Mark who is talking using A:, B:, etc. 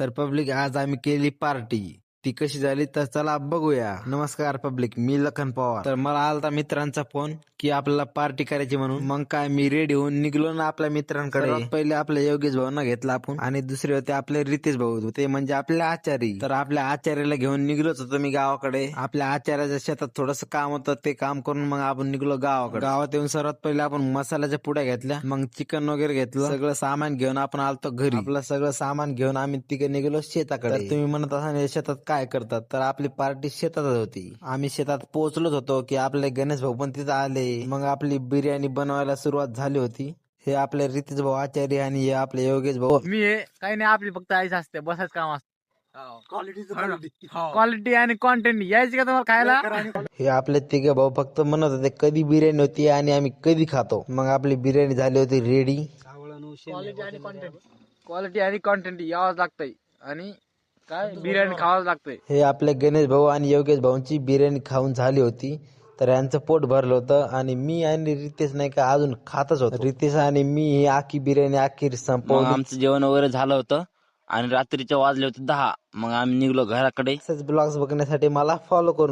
A: तर पब्लिक आज आम्ही केली पार्टी. ती कशी झाली तर चला बघूया. नमस्कार पब्लिक, मी लखन पवार. तर मला आलता मित्रांचा फोन की आपल्याला पार्टी करायची म्हणून. मग काय मी रेडी होऊन निघलो ना आपल्या मित्रांकडे. सर्वात पहिले आपल्या योगेश भाऊंना घेतला आपण आणि दुसरे होते आपले रितेश भाऊ होते म्हणजे आपले आचारी. तर आपल्या आचार्याला घेऊन निघलोच होतो मी गावाकडे. आपल्या आचार्याच्या शेतात थोडस काम होतं, ते काम करून मग आपण निघलो गावाकडे. गावात येऊन सर्वात पहिले आपण मसाल्याच्या पुड्या घेतल्या, मग चिकन वगैरे घेतलं. सगळं सामान घेऊन आपण आलतो घरी. आपलं सगळं सामान घेऊन आम्ही तिघे निघालो शेताकडे. तर तुम्ही म्हणत असाल या शेतात काय करतात, तर आपली पार्टी शेतातच होती. आम्ही शेतात पोहोचलोच होतो की आपले गणेश भाऊ पण तिथं आले. मग आपली बिर्याणी बनवायला सुरुवात झाली होती. हे आपले रितेश भाऊ आचार्य आणि हे आपले योगेश भाऊ.
B: मी हे काही नाही, आपली फक्त आईच असते, बसायचं काम असतं. क्वालिटी आणि क्वांटिटी यायची का तुम्हाला खायला?
A: हे आपले तिघे भाऊ फक्त म्हणत होते कधी बिर्याणी होती आणि आम्ही कधी खातो. मग आपली बिर्याणी झाली होती रेडी.
B: क्वालिटी आणि क्वांटिटी यावंच लागतंय आणि काय बिर्याणी खावाच लागतंय.
A: हे आपले गणेश भाऊ आणि योगेश भाऊंची बिर्याणी खाऊन झाली होती. तर यांचं पोट भरलं होतं आणि मी आणि रितेश नाही का अजून खातच होतो. रितेश आणि मी ही आखी बिर्याणी अखेर संपवली.
C: आमचं जेवण वगैरे झालं होतं आणि रात्रीचे वाजले होते 10. मग आम्ही निघलो घराकडे.
A: असेच ब्लॉग्स बघण्यासाठी मला फॉलो करून